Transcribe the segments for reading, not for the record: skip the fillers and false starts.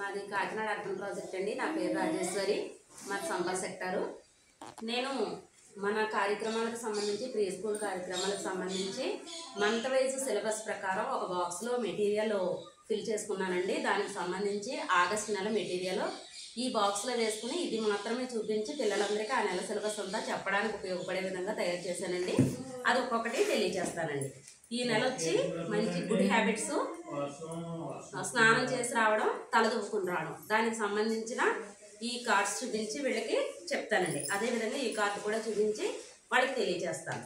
మాది Kakinada urban project అండి. నా పేరు రాజేశ్వరి, మాది సంపర్ సెక్టారు. నేను మన కార్యక్రమాలకు సంబంధించి ప్రీ స్కూల్ కార్యక్రమాలకు సంబంధించి మంత్ వైజ్ సిలబస్ ప్రకారం ఒక బాక్స్లో మెటీరియల్ ఫిల్ చేసుకున్నానండి. దానికి సంబంధించి ఆగస్టు నెల మెటీరియల్ ఈ బాక్స్లో వేసుకుని ఇది మాత్రమే చూపించి పిల్లలందరికీ ఆ నెల సిలబస్ అంతా చెప్పడానికి ఉపయోగపడే విధంగా తయారు చేశానండి. అది ఒక్కొక్కటి తెలియజేస్తానండి. ఈ నెల వచ్చి మంచి గుడ్ హ్యాబిట్స్, స్నానం చేసి రావడం, తలదువ్వుకుని రావడం, దానికి సంబంధించిన ఈ కార్డ్స్ చూపించి వీళ్ళకి చెప్తానండి. అదేవిధంగా ఈ కార్డు కూడా చూపించి వాళ్ళకి తెలియజేస్తాను.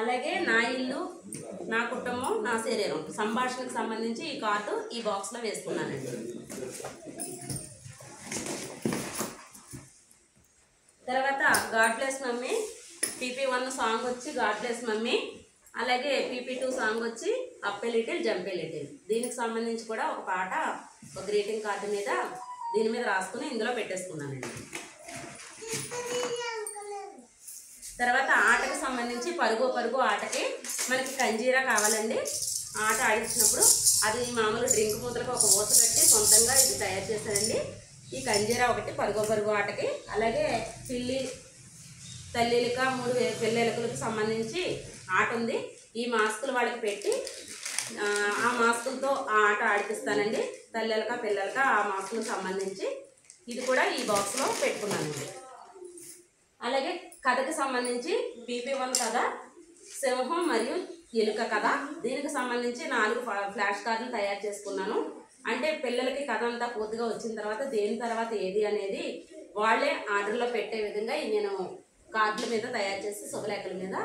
అలాగే నా ఇల్లు, నా కుటుంబం, నా శరీరం సంభాషణకు సంబంధించి ఈ కార్డు ఈ బాక్స్లో వేసుకున్నానండి. తర్వాత God bless mummy PP1 song వచ్చి గాడ్ బ్లెస్ మమ్మీ, అలాగే PP2 సాంగ్ వచ్చి up a little jump a little. దీనికి సంబంధించి కూడా ఒక పాట ఒక గ్రీటింగ్ కార్డు మీద దీని మీద రాసుకుని ఇందులో పెట్టేసుకున్నానండి. తర్వాత ఆటకు సంబంధించి పరుగు పరుగు ఆటకి మనకి కంజీరా కావాలండి. ఆట ఆడించినప్పుడు అది మామూలు డ్రింక్ మూతలకు ఒక ఊత కట్టి సొంతంగా ఇది తయారు చేశానండి. ఈ కంజీరా ఒకటి పరుగు పరుగు ఆటకి, అలాగే పిల్లి తల్లిలక 3 పిల్లలకి సంబంధించి ఆట ఉంది. ఈ మాస్కులు వాళ్ళకి పెట్టి ఆ మాస్కులతో ఆ ఆట ఆడిపిస్తానండి. తల్లిలక పిల్లలక ఆ మాస్కులకు సంబంధించి ఇది కూడా ఈ బాక్స్లో పెట్టుకున్నానండి. అలాగే కథకి సంబంధించి PP1 కథ సింహం మరియు ఎలుక కథ. దీనికి సంబంధించి 4 ఫ్లాష్ కార్డులు తయారు చేసుకున్నాను. అంటే పిల్లలకి కథ అంతా పూర్తిగా వచ్చిన తర్వాత దేని తర్వాత ఏది అనేది వాళ్ళే ఆర్డర్లో పెట్టే విధంగా నేను కార్డుల మీద తయారు చేసి శుభలేఖల మీద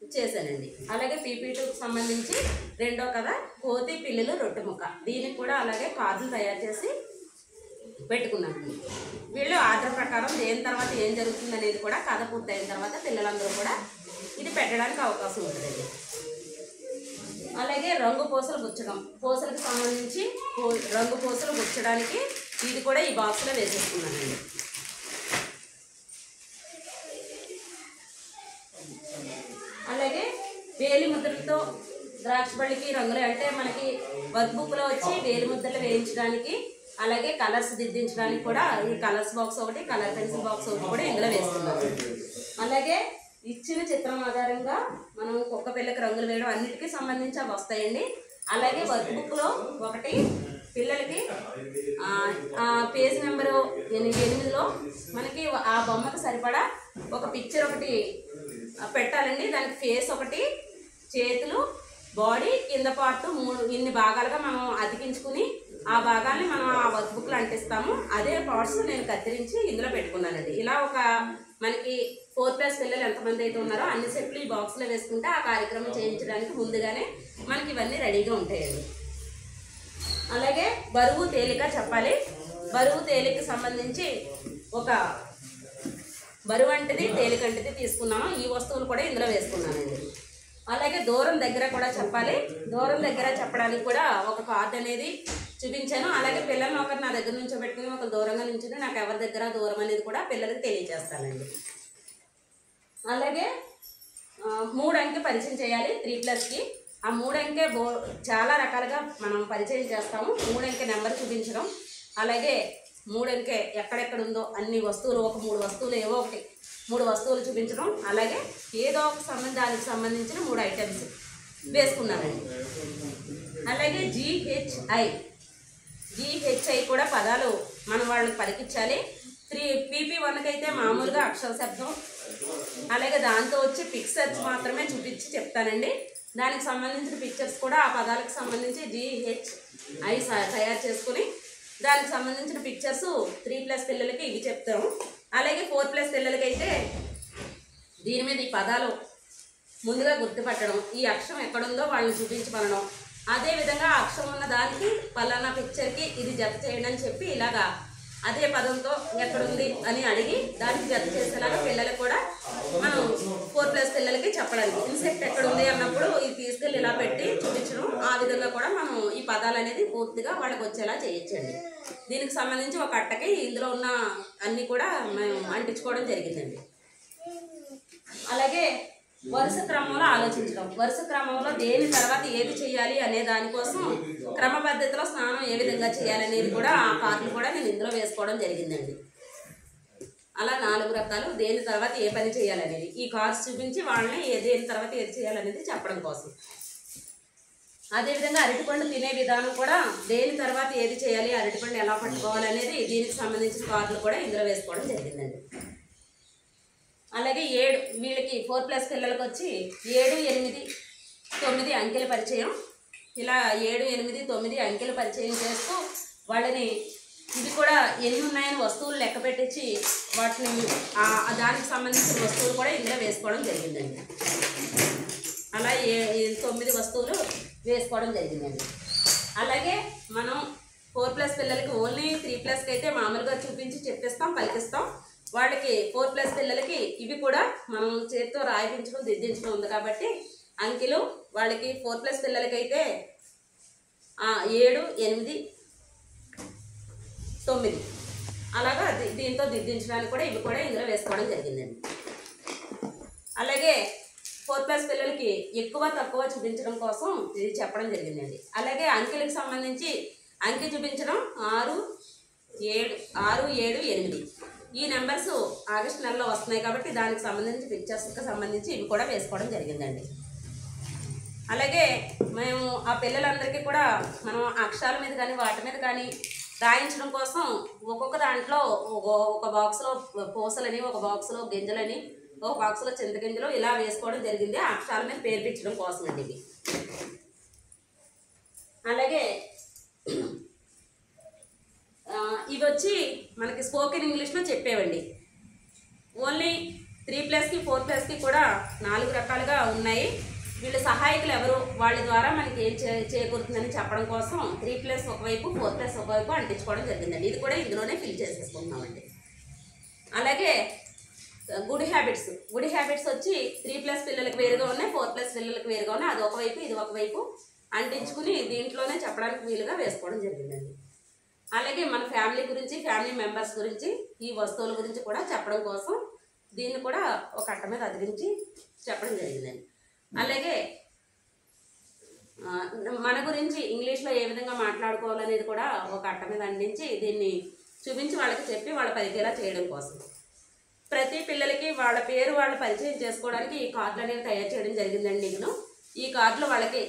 చేశానండి. అలాగే PP2కి సంబంధించి 2వ కథ కోతి పిల్లలు రొట్టె ముక్క. దీనికి కూడా అలాగే కార్డులు తయారు చేసి పెట్టుకున్నాను. వీళ్ళు ఆర్డర్ ప్రకారం దేని తర్వాత ఏం జరుగుతుంది అనేది కూడా కథ పూర్తయిన తర్వాత పిల్లలందరూ కూడా ఇది పెట్టడానికి అవకాశం ఉంటుందండి. అలాగే రంగు పూసలు గుచ్చడం, పూసలకు సంబంధించి రంగు పూసలు గుచ్చడానికి ఇది కూడా ఈ బాక్స్లో వేసేసుకున్నానండి. అలాగే వేలి ముద్రలతో ద్రాక్షపళ్ళకి రంగులు, అంటే మనకి వర్క్ బుక్లో వచ్చి వేలి ముద్రలు వేయించడానికి, అలాగే కలర్స్ దిద్దించడానికి కూడా ఈ కలర్స్ బాక్స్ ఒకటి, కలర్ పెన్సిల్ బాక్స్ ఒకటి కూడా ఇందులో వేస్తున్నాము. అలాగే ఇచ్చిన చిత్రం ఆధారంగా మనం కుక్క పిల్లకి రంగులు వేయడం అన్నిటికీ సంబంధించి అవి వస్తాయండి. అలాగే వర్క్ బుక్లో ఒకటి పిల్లలకి పేజ్ నెంబరు 8లో మనకి ఆ బొమ్మకు సరిపడా ఒక పిక్చర్ ఒకటి పెట్టాలండి. దానికి ఫేస్ ఒకటి, చేతులు, బాడీ, కింద పార్ట్ 3 ఇన్ని భాగాలుగా మనం అతికించుకుని ఆ భాగాన్ని మనం ఆ వర్క్ బుక్లో అంటిస్తాము. అదే పార్ట్స్ నేను కత్తిరించి ఇందులో పెట్టుకున్నానండి. ఇలా ఒక మనకి 4+ పిల్లలు ఎంతమంది అయితే ఉన్నారో అన్ని సెట్లు ఈ బాక్స్లో వేసుకుంటే ఆ కార్యక్రమం చేయించడానికి ముందుగానే మనకి ఇవన్నీ రెడీగా ఉంటాయండి. అలాగే బరువు తేలిక చెప్పాలి. బరువు తేలికకి సంబంధించి ఒక బరువు అంటిది తేలికంటిది తీసుకున్నాను. ఈ వస్తువులు కూడా ఇందులో వేసుకున్నానండి. అలాగే దూరం దగ్గర కూడా చెప్పాలి. దూరం దగ్గర చెప్పడానికి కూడా ఒక కార్డు అనేది చూపించాను. అలాగే పిల్లల్ని ఒకరు నా దగ్గర నుంచో పెట్టుకుని ఒకరు దూరంగా నుంచుని నాకు ఎవరి దగ్గర దూరం అనేది కూడా పిల్లలకి తెలియజేస్తానండి. అలాగే 3 అంకె పరిచయం చేయాలి 3+కి. ఆ 3 అంకె చాలా రకాలుగా మనం పరిచయం చేస్తాము. 3 అంకె నెంబర్ చూపించడం, అలాగే 3 అంకె ఎక్కడెక్కడ ఉందో అన్ని వస్తువులు, ఒక 3 వస్తువులు ఏవో ఒకటి 3 వస్తువులు చూపించడం, అలాగే ఏదో ఒక దానికి సంబంధించిన 3 ఐటమ్స్ వేసుకున్నానండి. అలాగే GHI కూడా పదాలు మనం వాళ్ళకి పలికించాలి. PP1కి అయితే మామూలుగా అక్షర శబ్దం, అలాగే దాంతో వచ్చి పిక్చర్స్ మాత్రమే చూపించి చెప్తానండి. దానికి సంబంధించిన పిక్చర్స్ కూడా ఆ పదాలకు సంబంధించి GHI తయారు చేసుకుని దానికి సంబంధించిన పిక్చర్స్ 3+ పిల్లలకి ఇవి చెప్తాము. అలాగే 4+ పిల్లలకి అయితే దీని మీద ఈ పదాలు ముందుగా గుర్తుపట్టడం, ఈ అక్షరం ఎక్కడుందో వాళ్ళని చూపించమనడం, అదేవిధంగా అక్షరం ఉన్న దానికి పలానా పిక్చర్కి ఇది జత చేయండి అని చెప్పి ఇలాగా అదే పదంతో ఎక్కడుంది అని అడిగి దానికి జత చేసేలాగా పిల్లలకు కూడా మనం 4+ పిల్లలకి చెప్పడానికి ఇన్సెక్ట్ ఎక్కడుంది అన్నప్పుడు ఇది తీసుకెళ్ళి ఇలా పెట్టి చూపించడం, ఆ విధంగా కూడా మనం ఈ పదాలు అనేది పూర్తిగా వాళ్ళకి వచ్చేలా చేయొచ్చండి. దీనికి సంబంధించి ఒక అట్టకి ఇందులో ఉన్న అన్నీ కూడా మేము అంటించుకోవడం జరిగిందండి. అలాగే వరుస క్రమంలో ఆలోచించడం, వరుస క్రమంలో దేని తర్వాత ఏది చేయాలి చేయాలి అనే దానికోసం క్రమ పద్ధతిలో స్నానం ఏ విధంగా చేయాలనేది కూడా ఆ కార్డులు కూడా నేను ఇందులో వేసుకోవడం జరిగిందండి. అలా 4 రకాలు దేని తర్వాత ఏ పని చేయాలనేది ఈ కార్డ్స్ చూపించి వాళ్ళని దేని తర్వాత ఏది చేయాలనేది చెప్పడం కోసం. అదేవిధంగా అరటిపండు తినే విధానం కూడా దేని తర్వాత ఏది చేయాలి, అరటిపండు ఎలా పట్టుకోవాలనేది దీనికి సంబంధించిన కార్డులు కూడా ఇందులో వేసుకోవడం జరిగిందండి. అలాగే వీళ్ళకి 4+ పిల్లలకు వచ్చి 7, 8, 9 అంకెల పరిచయం. ఇలా 7, 8, 9 అంకెల పరిచయం చేస్తూ వాళ్ళని ఇది కూడా ఎన్ని ఉన్నాయని వస్తువులు లెక్క పెట్టించి వాటిని దానికి సంబంధించిన వస్తువులు కూడా ఇందులో వేసుకోవడం జరిగిందండి. అలా 9 వస్తువులు వేసుకోవడం జరిగిందండి. అలాగే మనం 4+ పిల్లలకి ఓన్లీ 3+కి అయితే మామూలుగా చూపించి చెప్పిస్తాం, పలికిస్తాం. వాళ్ళకి 4+ పిల్లలకి ఇవి కూడా మనం చేతితో రాయించడం దిద్దించడం ఉంది కాబట్టి అంకెలు వాళ్ళకి 4+ పిల్లలకైతే 7, 8, 9 అలాగా దీంతో దిద్దించడానికి కూడా ఇవి కూడా ఇందులో వేసుకోవడం జరిగిందండి. అలాగే 4+ పిల్లలకి ఎక్కువ తక్కువ చూపించడం కోసం ఇది చెప్పడం జరిగిందండి. అలాగే అంకెలకు సంబంధించి అంకె చూపించడం 6, 7, 8 ఈ నెంబర్స్ ఆగస్టు నెలలో వస్తున్నాయి కాబట్టి దానికి సంబంధించి పిక్చర్స్కి సంబంధించి ఇవి కూడా వేసుకోవడం జరిగిందండి. అలాగే మేము ఆ పిల్లలందరికీ కూడా మనం అక్షరాల మీద కానీ వాటి మీద కానీ రాయించడం కోసం ఒక్కొక్క దాంట్లో ఒక బాక్స్లో పూసలని, ఒక బాక్స్లో గింజలని, ఒక బాక్స్లో చింతగింజలు ఇలా వేసుకోవడం జరిగింది అక్షరాల మీద పేర్పించడం కోసం అండి ఇవి. అలాగే ఇవి వచ్చి మనకి స్పోకెన్ ఇంగ్లీష్లో చెప్పేవండి. ఓన్లీ 3+కి 4+కి కూడా 4 రకాలుగా ఉన్నాయి. వీళ్ళ సహాయకులు ఎవరు, వాళ్ళ ద్వారా మనకి ఏం చేకూరుతుందని చెప్పడం కోసం 3+ ఒకవైపు 4+ ఒకవైపు అంటించుకోవడం జరిగిందండి. ఇది కూడా ఇందులోనే ఫిల్ చేసేసుకుంటున్నామండి. అలాగే గుడ్ హ్యాబిట్స్ వచ్చి 3+ పిల్లలకు వేరుగా ఉన్నాయి, 4+ పిల్లలకు వేరుగా ఉన్నాయి. అది ఒకవైపు ఇది ఒకవైపు అంటించుకుని దీంట్లోనే చెప్పడానికి వీలుగా వేసుకోవడం జరిగిందండి. అలాగే మన ఫ్యామిలీ గురించి, ఫ్యామిలీ మెంబర్స్ గురించి, ఈ వస్తువుల గురించి కూడా చెప్పడం కోసం దీన్ని కూడా ఒక అట్ట మీద అదిరించి చెప్పడం జరిగిందండి. అలాగే మన గురించి ఇంగ్లీష్లో ఏ విధంగా మాట్లాడుకోవాలనేది కూడా ఒక అట్ట మీద అందించి దీన్ని చూపించి వాళ్ళకి చెప్పి వాళ్ళ పరిచయం చేయడం కోసం ప్రతి పిల్లలకి వాళ్ళ పేరు వాళ్ళ పరిచయం చేసుకోవడానికి ఈ కార్డులు అనేవి తయారు చేయడం జరిగిందండి. నేను ఈ కార్డులు వాళ్ళకి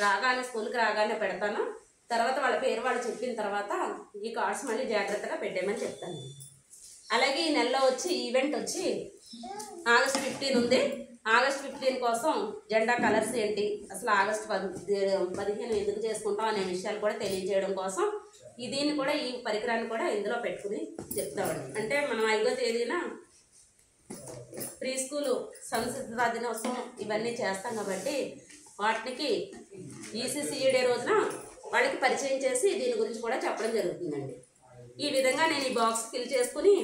రాగానే స్కూల్కి రాగానే పెడతాను. తర్వాత వాళ్ళ పేరు వాళ్ళు చెప్పిన తర్వాత ఈ కార్డ్స్ మళ్ళీ జాగ్రత్తగా పెట్టేయమని చెప్తాను. అలాగే ఈ నెలలో వచ్చి ఈవెంట్ వచ్చి ఆగస్ట్ 15 ఉంది. ఆగస్ట్ 15 కోసం జెండా కలర్స్ ఏంటి, అసలు ఆగస్ట్ 15 ఎందుకు చేసుకుంటాం అనే విషయాలు కూడా తెలియజేయడం కోసం దీన్ని కూడా ఈ పరికరాన్ని కూడా ఇందులో పెట్టుకుని చెప్తామండి. అంటే మనం 5వ తేదీన ప్రీ స్కూలు సంసిద్ధతా దినోత్సవం ఇవన్నీ చేస్తాం కాబట్టి వాటికి ECCE డే రోజున వాళ్ళకి పరిచయం చేసి దీని గురించి కూడా చెప్పడం జరుగుతుందండి. ఈ విధంగా నేను ఈ బాక్స్ ఫిల్ చేసుకుని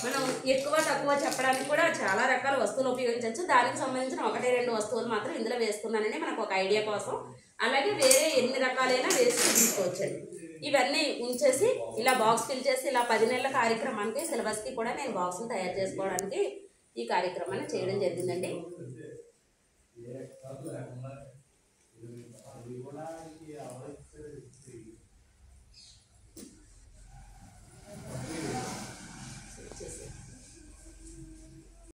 మనం ఎక్కువ తక్కువ చెప్పడానికి కూడా చాలా రకాల వస్తువులు ఉపయోగించవచ్చు. దానికి సంబంధించిన 1-2 వస్తువులు మాత్రం ఇందులో వేసుకున్నానని మనకు ఒక ఐడియా కోసం. అలాగే వేరే ఎన్ని రకాలైనా వేసి చూపించుకోవచ్చండి. ఇవన్నీ ఉంచేసి ఇలా బాక్స్ ఫిల్ చేసి ఇలా 10 నెలల కార్యక్రమానికి సిలబస్కి కూడా నేను బాక్స్ని తయారు చేసుకోవడానికి ఈ కార్యక్రమాన్ని చేయడం జరిగిందండి.